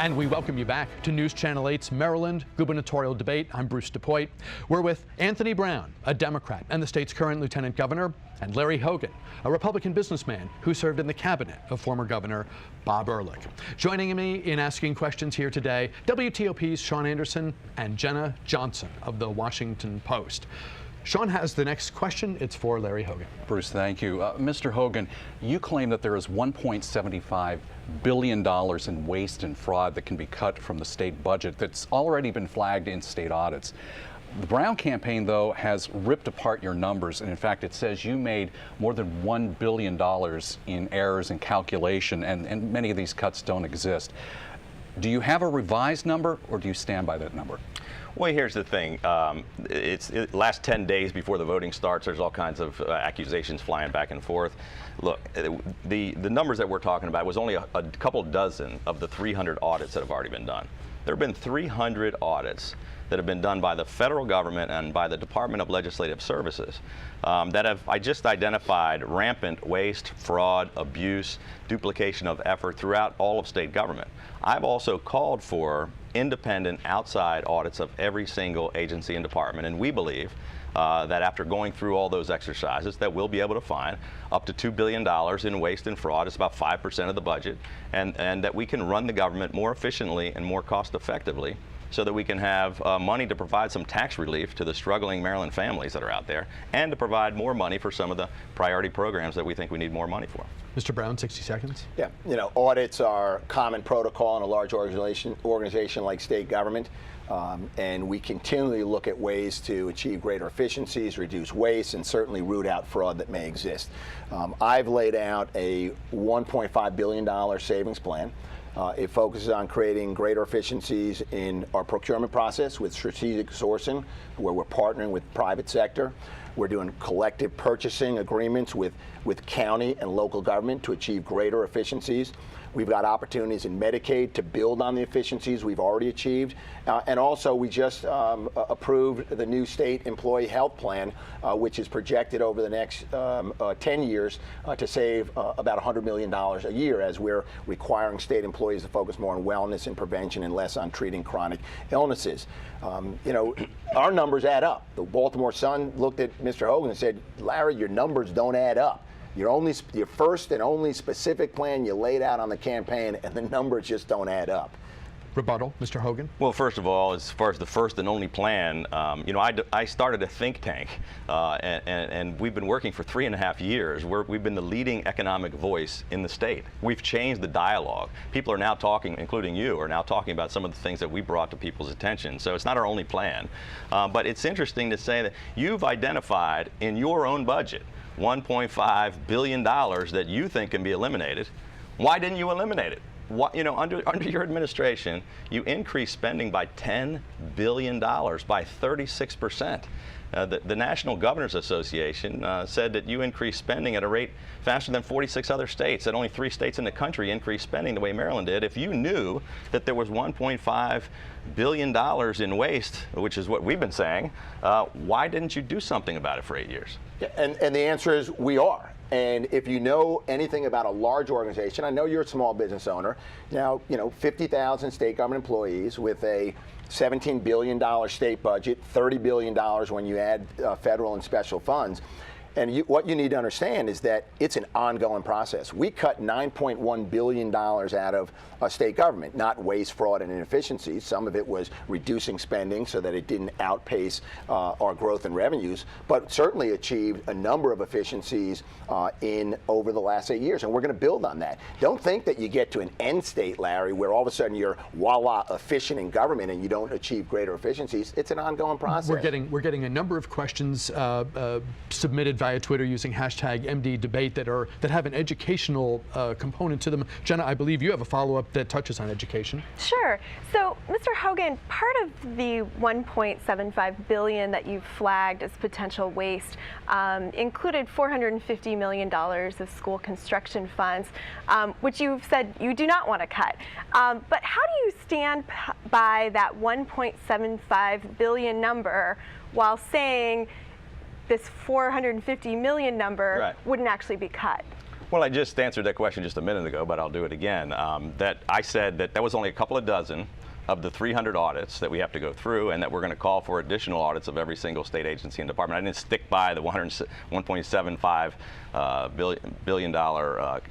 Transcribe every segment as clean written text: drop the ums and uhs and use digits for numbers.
And we welcome you back to News Channel 8's Maryland gubernatorial debate. I'm Bruce DuPoit. We're with Anthony Brown, a Democrat and the state's current lieutenant governor, and Larry Hogan, a Republican businessman who served in the cabinet of former Governor Bob Ehrlich. Joining me in asking questions here today, WTOP's Sean Anderson and Jenna Johnson of the Washington Post. Sean has the next question. It's for Larry Hogan. Bruce, thank you. Mr. Hogan, you claim that there is $1.75 billion in waste and fraud that can be cut from the state budget that's already been flagged in state audits. The Brown campaign, though, has ripped apart your numbers, and in fact, it says you made more than $1 billion in errors in calculation, and many of these cuts don't exist. Do you have a revised number, or do you stand by that number? Well, here's the thing. It last 10 days before the voting starts, there's all kinds of accusations flying back and forth. Look, the numbers that we're talking about was only a couple dozen of the 300 audits that have already been done. There have been 300 audits that have been done by the federal government and by the Department of Legislative Services that have just identified rampant waste, fraud, abuse, duplication of effort throughout all of state government. I've also called for independent outside audits of every single agency and department, and we believe that after going through all those exercises that we'll be able to find up to $2 billion in waste and fraud. It's about 5% of the budget, and that we can run the government more efficiently and more cost effectively so that we can have money to provide some tax relief to the struggling Maryland families that are out there, and to provide more money for some of the priority programs that we think we need more money for. Mr. Brown, 60 seconds. Yeah, you know, audits are common protocol in a large organization like state government, and we continually look at ways to achieve greater efficiencies, reduce waste, and certainly root out fraud that may exist. I've laid out a $1.5 billion savings plan. It focuses on creating greater efficiencies in our procurement process with strategic sourcing, where we're partnering with private sector. We're doing collective purchasing agreements with county and local government to achieve greater efficiencies. We've got opportunities in Medicaid to build on the efficiencies we've already achieved. And also, we just approved the new state employee health plan, which is projected over the next 10 years to save about $100 million a year, as we're requiring state employees to focus more on wellness and prevention and less on treating chronic illnesses. You know, our numbers add up. The Baltimore Sun looked at Mr. Hogan and said, Larry, your numbers don't add up. Your first and only specific plan you laid out on the campaign, and the numbers just don't add up. Rebuttal, Mr. Hogan. Well, first of all, as far as the first and only plan, you know, I started a think tank, and we've been working for 3.5 years. We've been the leading economic voice in the state. We've changed the dialogue. People are now talking, including you, are now talking about some of the things that we brought to people's attention. So it's not our only plan. But it's interesting to say that you've identified in your own budget $1.5 billion that you think can be eliminated. Why didn't you eliminate it? You know, under your administration, you increased spending by $10 billion, by 36%. The National Governors Association said that you increased spending at a rate faster than 46 other states, that only 3 states in the country increased spending the way Maryland did. If you knew that there was $1.5 billion in waste, which is what we've been saying, why didn't you do something about it for 8 years? Yeah, and the answer is we are. And if you know anything about a large organization, I know you're a small business owner. Now, you know, 50,000 state government employees with a $17 billion state budget, $30 billion when you add federal and special funds. And what you need to understand is that it's an ongoing process. We cut $9.1 billion out of state government, not waste, fraud, and inefficiencies. Some of it was reducing spending so that it didn't outpace our growth in revenues, but certainly achieved a number of efficiencies over the last 8 years, and we're going to build on that. Don't think that you get to an end state, Larry, where all of a sudden you're voila efficient in government and you don't achieve greater efficiencies. It's an ongoing process. We're getting a number of questions submitted via Twitter using hashtag MD Debate that have an educational component to them. Jenna, I believe you have a follow-up that touches on education. Sure. So, Mr. Hogan, part of the $1.75 billion that you flagged as potential waste included $450 million of school construction funds, which you've said you do not want to cut. But how do you stand by that $1.75 billion number while saying this $450 million number wouldn't actually be cut? Well, I just answered that question just a minute ago, but I'll do it again. That I said that was only a couple of dozen of the 300 audits that we have to go through, and that we're going to call for additional audits of every single state agency and department. I didn't stick by the $1.75 billion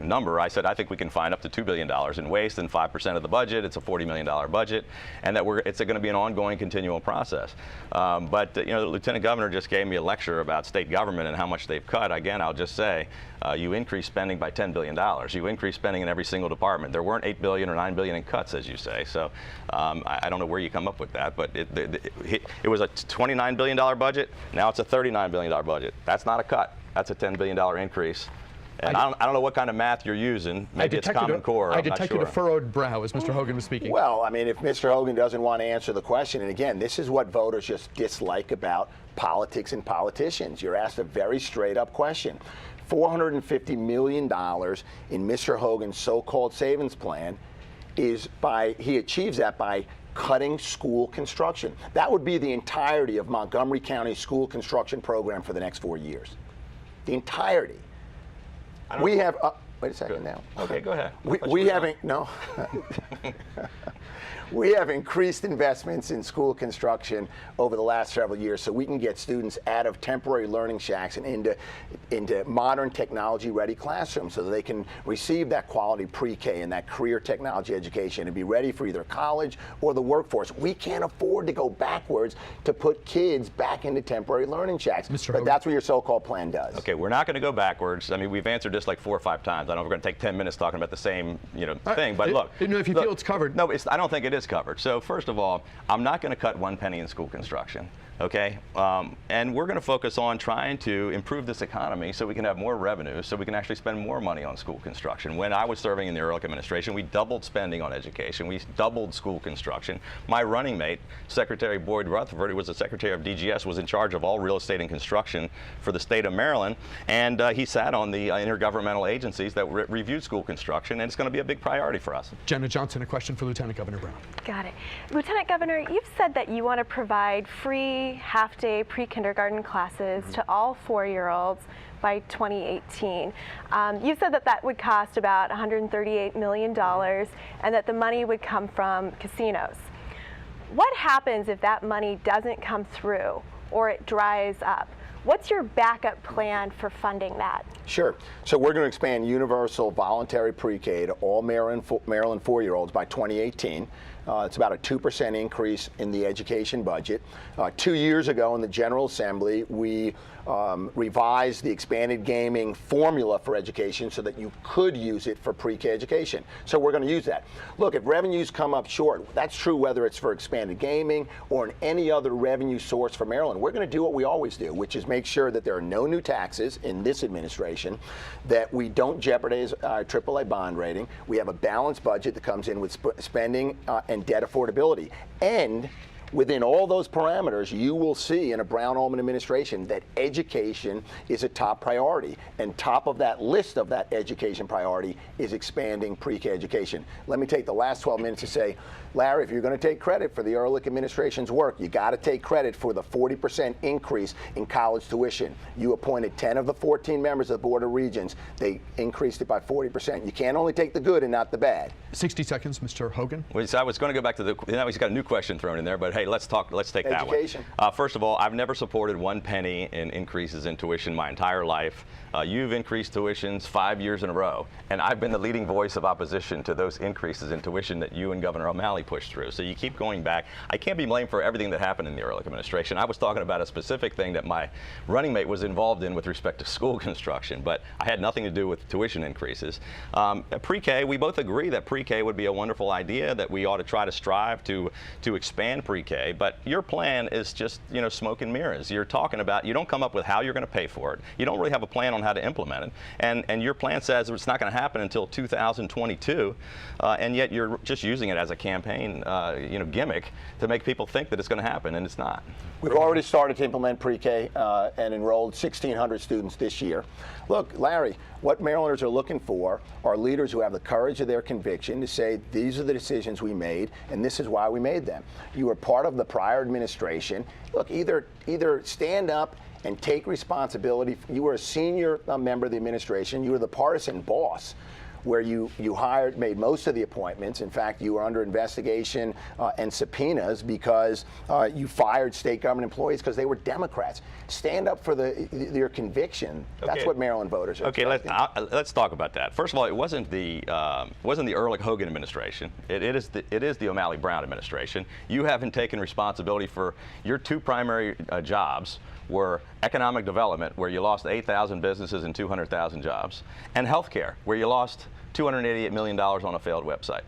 number. I said I think we can find up to $2 billion in waste and 5% of the budget. It's a $40 million budget, and that it's going to be an ongoing, continual process. But the Lieutenant Governor just gave me a lecture about state government and how much they've cut. Again, I'll just say, you increase spending by $10 billion. You increase spending in every single department. There weren't $8 billion or $9 billion in cuts, as you say. So I don't know where you come up with that, but it was a $29 billion budget. Now it's a $39 billion budget. That's not a cut. That's a $10 billion increase. And I don't know what kind of math you're using. Maybe it's Common Core. I detected a furrowed brow as Mr. Hogan was speaking. Well, I mean, if Mr. Hogan doesn't want to answer the question, and again, this is what voters just dislike about politics and politicians. You're asked a very straight up question. $450 million in Mr. Hogan's so-called savings plan he achieves that by cutting school construction. That would be the entirety of Montgomery County's school construction program for the next 4 years. The entirety. We have, wait a second now. Okay, go ahead. We have increased investments in school construction over the last several years so we can get students out of temporary learning shacks and into modern technology-ready classrooms so that they can receive that quality pre-K and that career technology education and be ready for either college or the workforce. We can't afford to go backwards to put kids back into temporary learning shacks. But that's what your so-called plan does. Okay, we're not going to go backwards. I mean, we've answered this like 4 or 5 times. I don't know if we're going to take 10 minutes talking about the same thing, but look. If you feel it's covered. No, I don't think it is covered. So first of all, I'm not going to cut 1 penny in school construction. Okay, and we're going to focus on trying to improve this economy so we can have more revenue, so we can actually spend more money on school construction. When I was serving in the Ehrlich administration, we doubled spending on education. We doubled school construction. My running mate, Secretary Boyd Rutherford, who was the Secretary of DGS, was in charge of all real estate and construction for the state of Maryland, and he sat on the intergovernmental agencies that reviewed school construction, and it's going to be a big priority for us. Jenna Johnson, a question for Lieutenant Governor Brown. Got it. Lieutenant Governor, you've said that you want to provide free half-day pre-kindergarten classes to all 4-year-olds by 2018. You said that would cost about $138 million and that the money would come from casinos. What happens if that money doesn't come through or it dries up? What's your backup plan for funding that? Sure. So we're going to expand universal voluntary pre-K to all Maryland 4-year-olds by 2018. It's about a 2% increase in the education budget. 2 years ago in the General Assembly, we revised the expanded gaming formula for education so that you could use it for pre-K education. So we're going to use that. Look, if revenues come up short, that's true whether it's for expanded gaming or in any other revenue source for Maryland. We're going to do what we always do, which is make sure that there are no new taxes in this administration, that we don't jeopardize our AAA bond rating. We have a balanced budget that comes in with spending and debt affordability. And within all those parameters, you will see in a Brown-Ullman administration that education is a top priority. And top of that list of that education priority is expanding pre-K education. Let me take the last 12 minutes to say, Larry, if you're going to take credit for the Ehrlich administration's work, you got to take credit for the 40% increase in college tuition. You appointed 10 of the 14 members of the Board of Regents. They increased it by 40%. You can't only take the good and not the bad. 60 seconds, Mr. Hogan. Well, so I was going to go back to he's got a new question thrown in there, but hey, let's take education. That one. First of all, I've never supported 1 penny in increases in tuition my entire life. You've increased tuitions 5 years in a row, and I've been the leading voice of opposition to those increases in tuition that you and Governor O'Malley pushed through. So you keep going back. I can't be blamed for everything that happened in the Ehrlich administration. I was talking about a specific thing that my running mate was involved in with respect to school construction, but I had nothing to do with tuition increases. Pre-K, we both agree that pre-K would be a wonderful idea, that we ought to try to strive to expand pre-K, but your plan is just, smoke and mirrors. You're talking about, you don't come up with how you're going to pay for it. You don't really have a plan on how to implement it. And your plan says it's not going to happen until 2022, and yet you're just using it as a campaign gimmick to make people think that it's going to happen, and it's not. We've already started to implement pre-K and enrolled 1,600 students this year. Look, Larry, what Marylanders are looking for are leaders who have the courage of their conviction to say, these are the decisions we made, and this is why we made them. You were part of the prior administration. Look, either stand up and take responsibility. You were a senior member of the administration. You were the partisan boss, where you made most of the appointments. In fact, you were under investigation and subpoenas because you fired state government employees because they were Democrats. Stand up for your conviction. That's what Maryland voters are expecting. Let's talk about that. First of all, it wasn't the Ehrlich Hogan administration. It is the O'Malley Brown administration. You haven't taken responsibility for your two primary jobs were economic development, where you lost 8,000 businesses and 200,000 jobs, and healthcare, where you lost $288 million on a failed website.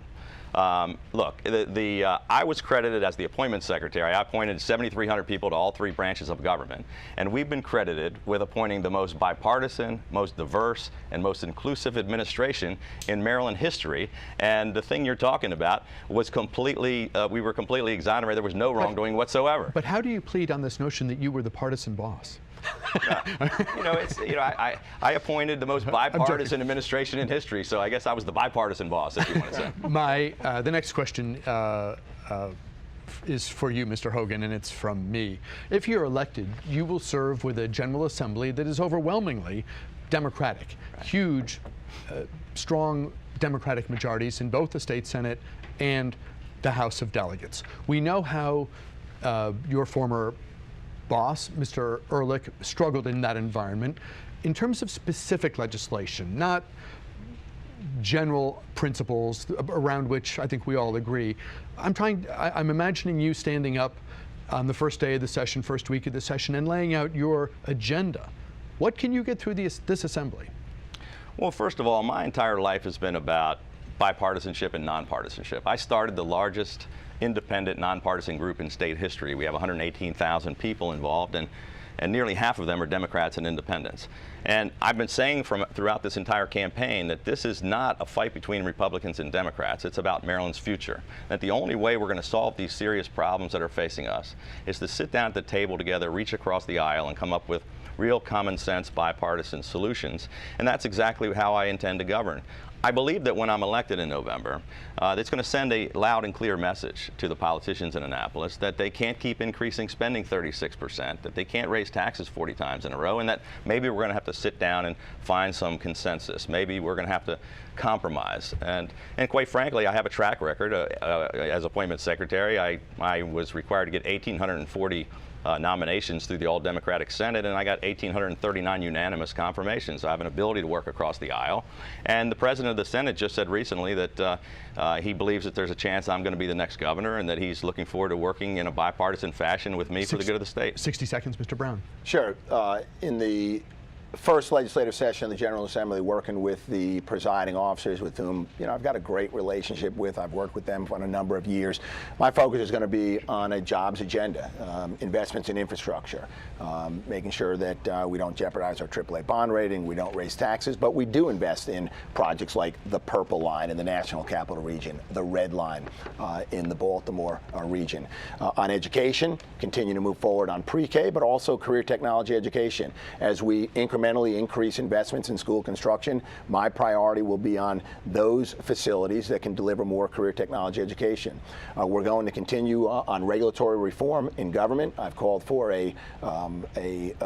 Look, I was credited as the appointment secretary. I appointed 7,300 people to all three branches of government, and we've been credited with appointing the most bipartisan, most diverse, and most inclusive administration in Maryland history. And the thing you're talking about was completely, we were completely exonerated. There was no wrongdoing whatsoever. But how do you plead on this notion that you were the partisan boss? I appointed the most bipartisan administration in history, so I guess I was the bipartisan boss, if you want to say. The next question is for you, Mr. Hogan, and it's from me. If you're elected, you will serve with a General Assembly that is overwhelmingly Democratic. Right. Huge, strong Democratic majorities in both the state Senate and the House of Delegates. We know how your former boss, Mr. Ehrlich, struggled in that environment. In terms of specific legislation, not general principles around which I think we all agree, I'm imagining you standing up on the first day of the session, first week of the session, and laying out your agenda. What can you get through this assembly? Well, first of all, my entire life has been about bipartisanship and nonpartisanship. I started the largest independent, nonpartisan group in state history. We have 118,000 people involved, and nearly half of them are Democrats and independents. And I've been saying throughout this entire campaign that this is not a fight between Republicans and Democrats. It's about Maryland's future. That the only way we're going to solve these serious problems that are facing us is to sit down at the table together, reach across the aisle, and come up with real common sense bipartisan solutions. And that's exactly how I intend to govern. I believe that when I'm elected in November, it's going to send a loud and clear message to the politicians in Annapolis that they can't keep increasing spending 36%, that they can't raise taxes 40 times in a row, and that maybe we're going to have to sit down and find some consensus. Maybe we're going to have to compromise. And quite frankly, I have a track record. As appointment secretary, I was required to get 1,840 nominations through the all-Democratic Senate, and I got 1,839 unanimous confirmations. So I have an ability to work across the aisle. And the president of the Senate just said recently that he believes that there's a chance I'm going to be the next governor, and that he's looking forward to working in a bipartisan fashion with me for the good of the state. 60 seconds, Mr. Brown. Sure. In the first legislative session of the General Assembly, working with the presiding officers with whom I've got a great relationship with. I've worked with them for a number of years. My focus is going to be on a jobs agenda, investments in infrastructure, making sure that we don't jeopardize our AAA bond rating, we don't raise taxes, but we do invest in projects like the Purple Line in the National Capital Region, the Red Line in the Baltimore region. On education, continue to move forward on pre-K, but also career technology education. As we incrementally increase investments in school construction, my priority will be on those facilities that can deliver more career technology education. We're going to continue on regulatory reform in government. I've called for a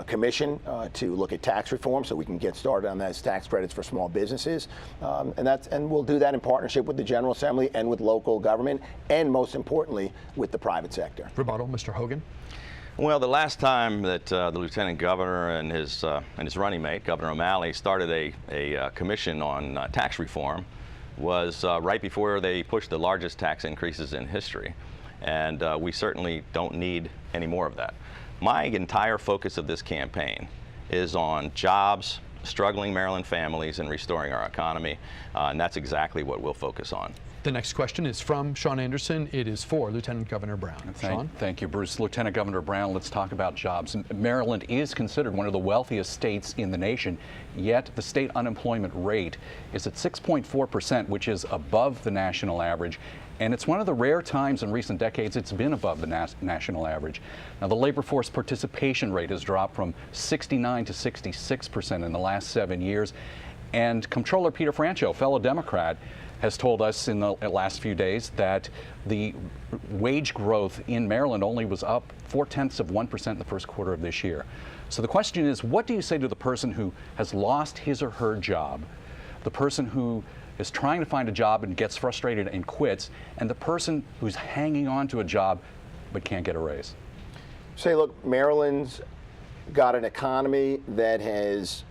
commission to look at tax reform so we can get started on those tax credits for small businesses. And we'll do that in partnership with the General Assembly and with local government, and most importantly, with the private sector. Rebuttal, Mr. Hogan. Well, the last time that the lieutenant governor and his running mate, Governor O'Malley, started a commission on tax reform was right before they pushed the largest tax increases in history. And we certainly don't need any more of that. My entire focus of this campaign is on jobs, struggling Maryland families, and restoring our economy. And that's exactly what we'll focus on. The next question is from Sean Anderson. It is for Lieutenant Governor Brown. Sean? Thank you, Bruce. Lieutenant Governor Brown, let's talk about jobs. Maryland is considered one of the wealthiest states in the nation, yet the state unemployment rate is at 6.4%, which is above the national average. And it's one of the rare times in recent decades it's been above the national average. Now, the labor force participation rate has dropped from 69 to 66% in the last 7 years. And Comptroller Peter Francho, fellow Democrat, has told us in the last few days that the wage growth in Maryland only was up 0.4% in the first quarter of this year. So the question is, what do you say to the person who has lost his or her job, the person who is trying to find a job and gets frustrated and quits, and the person who's hanging on to a job but can't get a raise? Say, look, Maryland's got an economy that has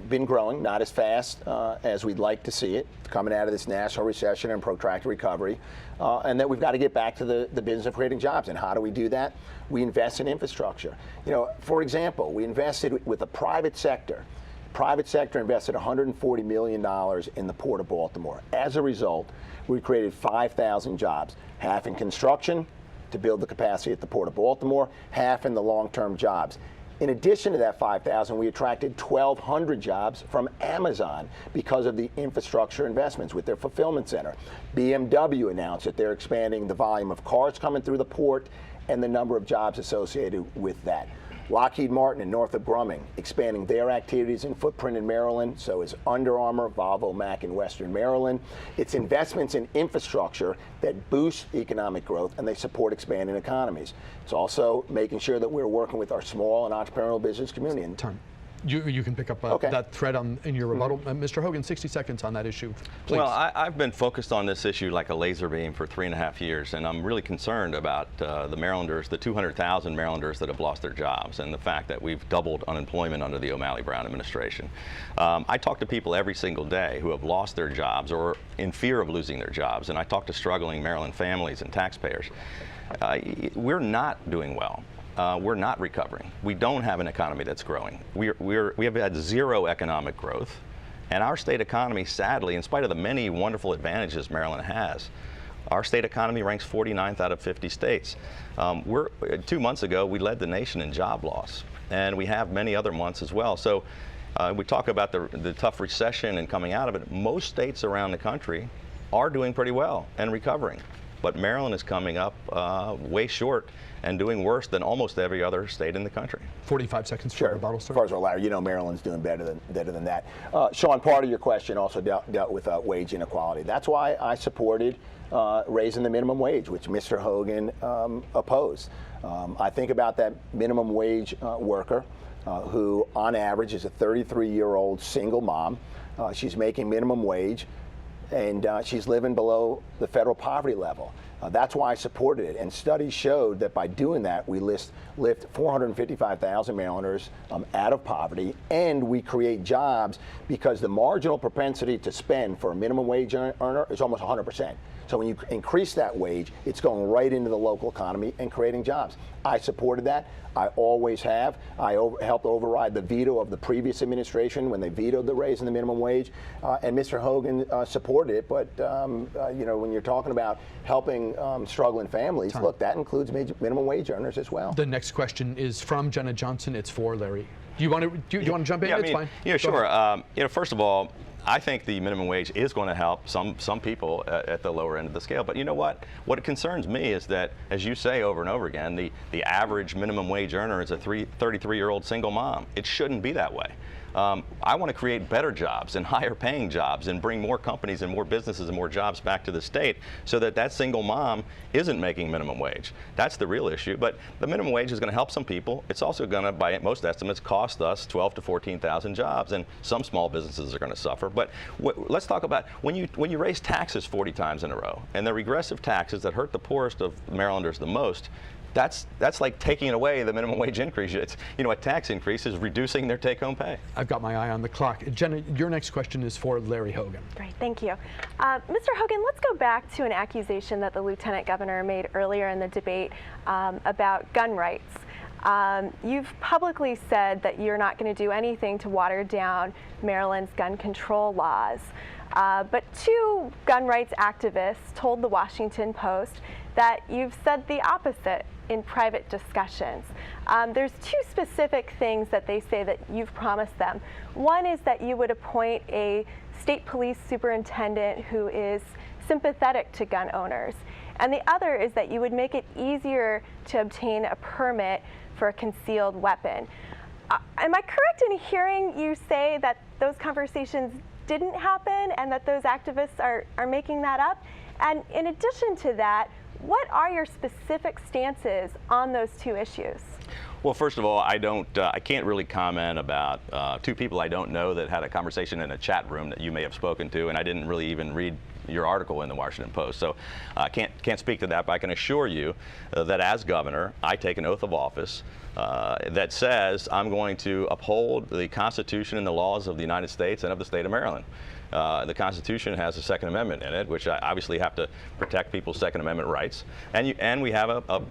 been growing, not as fast as we'd like to see it, coming out of this national recession and protracted recovery, and that we've got to get back to the business of creating jobs. And how do we do that? We invest in infrastructure. You know, for example, we invested with the private sector. Private sector invested $140 million in the Port of Baltimore. As a result, we created 5,000 jobs, half in construction to build the capacity at the Port of Baltimore, half in the long-term jobs. In addition to that 5,000, we attracted 1,200 jobs from Amazon because of the infrastructure investments with their fulfillment center. BMW announced that they're expanding the volume of cars coming through the port and the number of jobs associated with that. Lockheed Martin and Northrop Grumman expanding their activities and footprint in Maryland. So is Under Armour, Volvo, Mac in Western Maryland. It's investments in infrastructure that boost economic growth and they support expanding economies. It's also making sure that we're working with our small and entrepreneurial business community. And You can pick up that thread in your rebuttal. Mr. Hogan, 60 seconds on that issue, please. Well, I've been focused on this issue like a laser beam for 3.5 years, and I'm really concerned about the Marylanders, the 200,000 Marylanders that have lost their jobs, and the fact that we've doubled unemployment under the O'Malley-Brown administration. I talk to people every single day who have lost their jobs or in fear of losing their jobs, and I talk to struggling Maryland families and taxpayers. We're not doing well. We're not recovering. We don't have an economy that's growing. We have had zero economic growth, and our state economy, sadly, in spite of the many wonderful advantages Maryland has, our state economy ranks 49th out of 50 states. 2 months ago, we led the nation in job loss, and we have many other months as well. So we talk about the tough recession and coming out of it. Most states around the country are doing pretty well and recovering, but Maryland is coming up way short and doing worse than almost every other state in the country. 45 seconds for rebuttal, sir. As far as Larry, you know Maryland's doing better than that. Sean, part of your question also dealt with wage inequality. That's why I supported raising the minimum wage, which Mr. Hogan opposed. I think about that minimum wage worker who, on average, is a 33-year-old single mom. She's making minimum wage, and she's living below the federal poverty level. That's why I supported it. And studies showed that by doing that, we lift 455,000 Marylanders out of poverty, and we create jobs because the marginal propensity to spend for a minimum wage earner is almost 100%. So when you increase that wage, it's going right into the local economy and creating jobs. I supported that. I always have. I helped override the veto of the previous administration when they vetoed the raise in the minimum wage, and Mr. Hogan supported it. But you know, when you're talking about helping struggling families, look, that includes minimum wage earners as well. The next question is from Jenna Johnson. It's for Larry. Do you want to jump in? Yeah, It's fine. Yeah, sure. You know, first of all, I think the minimum wage is going to help some people at the lower end of the scale. But you know what? What concerns me is that, as you say over and over again, the average minimum wage earner is a 33-year-old single mom. It shouldn't be that way. I want to create better jobs and higher paying jobs and bring more companies and more businesses and more jobs back to the state so that that single mom isn't making minimum wage. That's the real issue. But the minimum wage is going to help some people. It's also going to, by most estimates, cost us 12,000 to 14,000 jobs, and some small businesses are going to suffer. But let's talk about when you raise taxes 40 times in a row, and the regressive taxes that hurt the poorest of Marylanders the most. That's like taking away the minimum wage increase. It's, you know, a tax increase is reducing their take-home pay. I've got my eye on the clock. Jenna, your next question is for Larry Hogan. Great, thank you. Mr. Hogan, let's go back to an accusation that the Lieutenant Governor made earlier in the debate about gun rights. You've publicly said that you're not going to do anything to water down Maryland's gun control laws. But two gun rights activists told the Washington Post that you've said the opposite in private discussions. There's two specific things that they say that you've promised them. One is that you would appoint a state police superintendent who is sympathetic to gun owners. And the other is that you would make it easier to obtain a permit for a concealed weapon. Am I correct in hearing you say that those conversations didn't happen and that those activists are making that up? And in addition to that, what are your specific stances on those two issues? Well, first of all, I can't really comment about two people I don't know that had a conversation in a chat room that you may have spoken to, and I didn't really even read your article in the Washington Post. So I can't speak to that, but I can assure you that as governor, I take an oath of office that says I'm going to uphold the Constitution and the laws of the United States and of the state of Maryland. The Constitution has a Second Amendment in it, which I obviously have to protect people's Second Amendment rights, and we have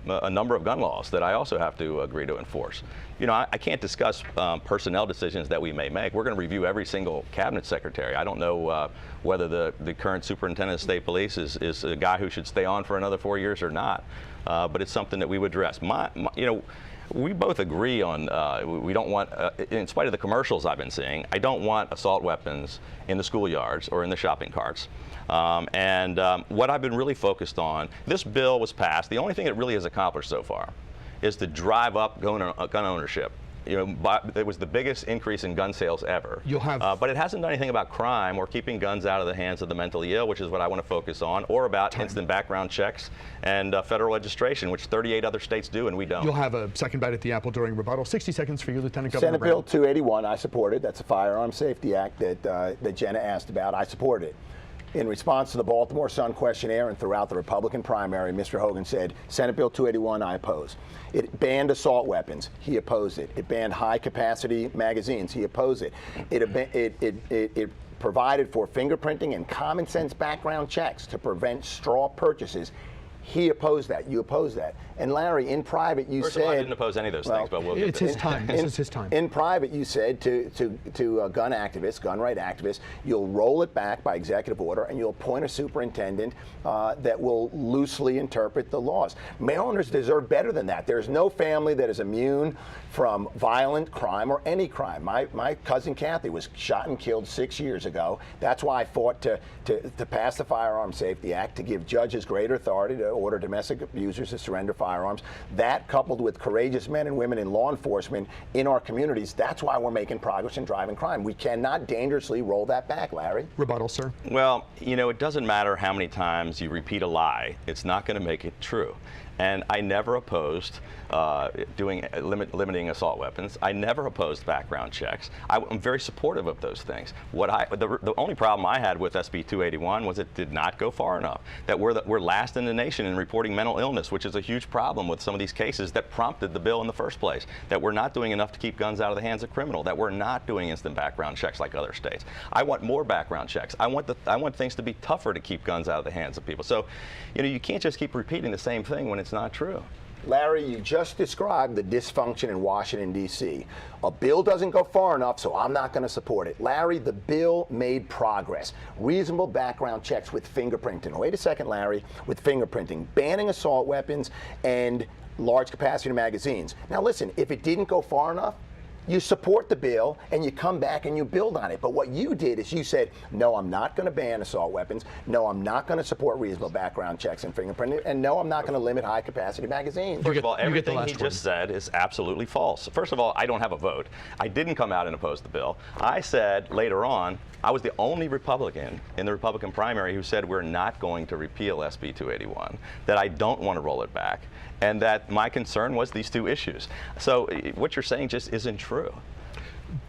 a number of gun laws that I also have to agree to enforce. You know, I can't discuss personnel decisions that we may make. We're going to review every single cabinet secretary. I don't know whether the current superintendent of state police is a guy who should stay on for another 4 years or not, but it's something that we would address. You know, we both agree on we don't want, in spite of the commercials I've been seeing, I don't want assault weapons in the schoolyards or in the shopping carts. What I've been really focused on, this bill was passed, the only thing it really has accomplished so far is to drive up gun ownership. You know, it was the biggest increase in gun sales ever. You'll have, but it hasn't done anything about crime or keeping guns out of the hands of the mentally ill, which is what I want to focus on, or about instant background checks and federal registration, which 38 other states do and we don't. You'll have a second bite at the apple during rebuttal. 60 seconds for you, Lieutenant Governor Senate Brown. Bill 281, I supported. That's a Firearms Safety Act that Jenna asked about. I support it. In response to the Baltimore Sun questionnaire and throughout the Republican primary, Mr. Hogan said, Senate Bill 281, I oppose. It banned assault weapons. He opposed it. It banned high-capacity magazines. He opposed it. It provided for fingerprinting and common-sense background checks to prevent straw purchases. He opposed that. You opposed that. And Larry, in private, you First said... of all, I didn't oppose any of those things, but we'll get It's to his time. This is his time. In private, you said to gun activists, gun right activists, you'll roll it back by executive order and you'll appoint a superintendent that will loosely interpret the laws. Marylanders deserve better than that. There's no family that is immune from violent crime or any crime. My cousin Kathy was shot and killed 6 years ago. That's why I fought to pass the Firearms Safety Act, to give judges greater authority to order domestic abusers to surrender firearms. That, coupled with courageous men and women in law enforcement in our communities, that's why we're making progress in driving crime. We cannot dangerously roll that back, Larry. Rebuttal, sir. Well, you know, it doesn't matter how many times you repeat a lie. It's not going to make it true. And I never opposed limiting assault weapons. I never opposed background checks. I'm very supportive of those things. The only problem I had with SB 281 was it did not go far enough. That we're last in the nation in reporting mental illness, which is a huge problem with some of these cases that prompted the bill in the first place. That we're not doing enough to keep guns out of the hands of criminals. That we're not doing instant background checks like other states. I want more background checks. I want things to be tougher to keep guns out of the hands of people. So, you know, you can't just keep repeating the same thing when it's not true. Larry, you just described the dysfunction in Washington, D.C. A bill doesn't go far enough, so I'm not going to support it. Larry, the bill made progress. Reasonable background checks with fingerprinting. Wait a second, Larry. With fingerprinting, banning assault weapons and large capacity magazines. Now listen, if it didn't go far enough, you support the bill and you come back and you build on it. But what you did is you said, no, I'm not going to ban assault weapons. No, I'm not going to support reasonable background checks and fingerprinting. And no, I'm not going to limit high capacity magazines. First of all, everything he just said is absolutely false. First of all, I don't have a vote. I didn't come out and oppose the bill. I said later on, I was the only Republican in the Republican primary who said we're not going to repeal SB 281, that I don't want to roll it back, and that my concern was these two issues. So what you're saying just isn't true.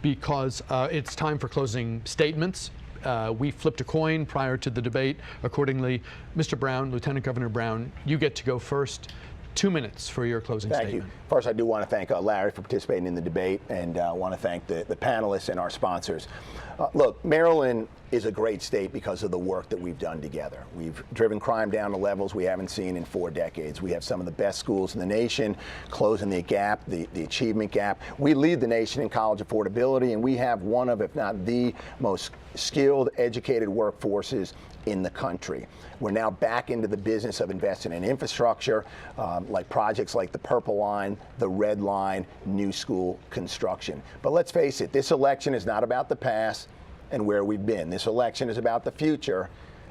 Because it's time for closing statements. We flipped a coin prior to the debate. Accordingly, Mr. Brown, Lieutenant Governor Brown, you get to go first. 2 minutes for your closing statement. Thank you. First, I do want to thank Larry for participating in the debate, and I want to thank the panelists and our sponsors. Look, Maryland is a great state because of the work that we've done together. We've driven crime down to levels we haven't seen in 4 decades. We have some of the best schools in the nation, closing the gap, the achievement gap. We lead the nation in college affordability, and we have one of, if not the most skilled, educated workforces in the country. We're now back into the business of investing in infrastructure, like projects like the Purple Line, the Red Line, new school construction. But let's face it, this election is not about the past and where we've been. This election is about the future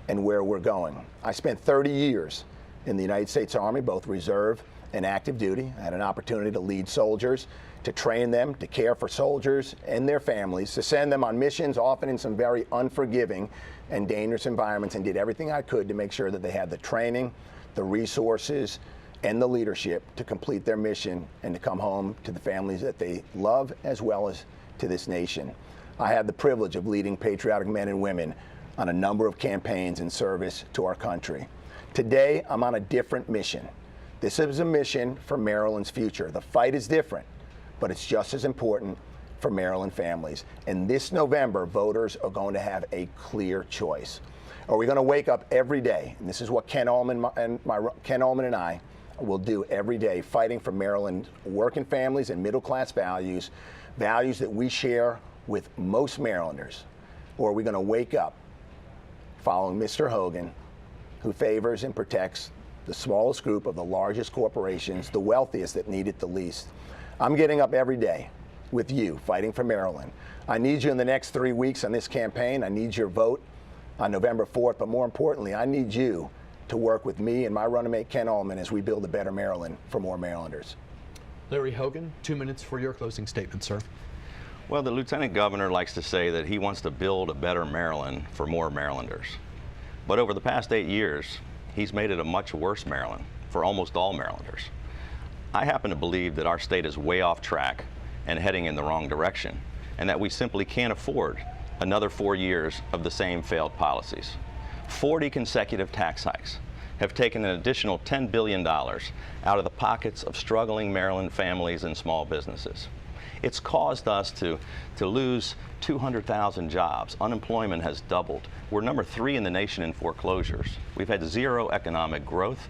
and where we're going. I spent 30 years in the United States Army, both reserve and active duty. I had an opportunity to lead soldiers to train them, to care for soldiers and their families, to send them on missions, often in some very unforgiving and dangerous environments, and did everything I could to make sure that they had the training, the resources, and the leadership to complete their mission and to come home to the families that they love, as well as to this nation. I had the privilege of leading patriotic men and women on a number of campaigns in service to our country. Today, I'm on a different mission. This is a mission for Maryland's future. The fight is different, but it's just as important for Maryland families. And this November, voters are going to have a clear choice. Are we going to wake up every day? And this is what Ken Ullman and I will do every day, fighting for Maryland working families and middle-class values, values that we share with most Marylanders. Or are we going to wake up following Mr. Hogan, who favors and protects the smallest group of the largest corporations, the wealthiest that need it the least? I'm getting up every day with you, fighting for Maryland. I need you in the next 3 weeks on this campaign. I need your vote on November 4th, but more importantly, I need you to work with me and my running mate Ken Ullman as we build a better Maryland for more Marylanders. Larry Hogan, 2 minutes for your closing statement, sir. Well, the Lieutenant Governor likes to say that he wants to build a better Maryland for more Marylanders. But over the past 8 years, he's made it a much worse Maryland for almost all Marylanders. I happen to believe that our state is way off track and heading in the wrong direction, and that we simply can't afford another 4 years of the same failed policies. 40 consecutive tax hikes have taken an additional $10 billion out of the pockets of struggling Maryland families and small businesses. It's caused us to lose 200,000 jobs. Unemployment has doubled. We're number 3 in the nation in foreclosures. We've had 0 economic growth,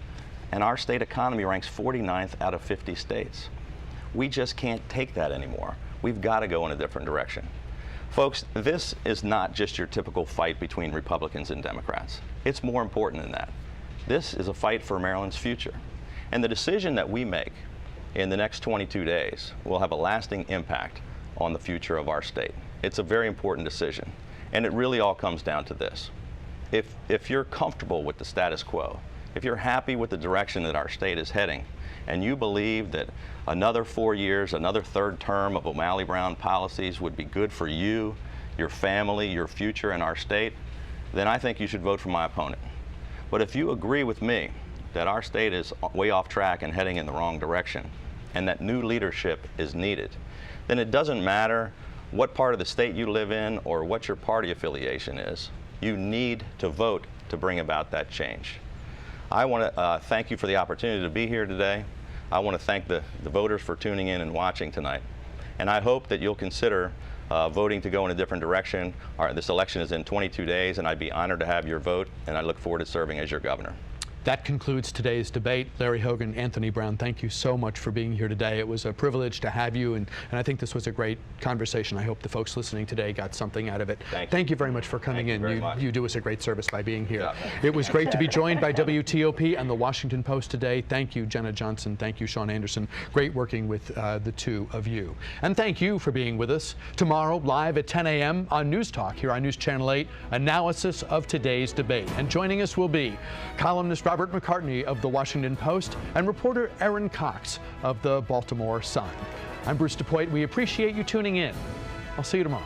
and our state economy ranks 49th out of 50 states. We just can't take that anymore. We've got to go in a different direction. Folks, this is not just your typical fight between Republicans and Democrats. It's more important than that. This is a fight for Maryland's future. And the decision that we make in the next 22 days will have a lasting impact on the future of our state. It's a very important decision. And it really all comes down to this. If you're comfortable with the status quo, if you're happy with the direction that our state is heading, and you believe that another 4 years, another third term of O'Malley Brown policies would be good for you, your family, your future, and our state, then I think you should vote for my opponent. But if you agree with me that our state is way off track and heading in the wrong direction, and that new leadership is needed, then it doesn't matter what part of the state you live in or what your party affiliation is. You need to vote to bring about that change. I want to thank you for the opportunity to be here today. I want to thank the voters for tuning in and watching tonight. And I hope that you'll consider voting to go in a different direction. This election is in 22 days, and I'd be honored to have your vote, and I look forward to serving as your governor. That concludes today's debate. Larry Hogan, Anthony Brown, thank you so much for being here today. It was a privilege to have you, and I think this was a great conversation. I hope the folks listening today got something out of it. Thank you very much for coming in. You do us a great service by being here. Yeah. It was great to be joined by WTOP and the Washington Post today. Thank you, Jenna Johnson. Thank you, Sean Anderson. Great working with the two of you. And thank you for being with us. Tomorrow, live at 10 a.m. on News Talk here on News Channel 8, analysis of today's debate. And joining us will be columnist Robert McCartney of the Washington Post and reporter Aaron Cox of the Baltimore Sun. I'm Bruce DePoit. We appreciate you tuning in. I'll see you tomorrow.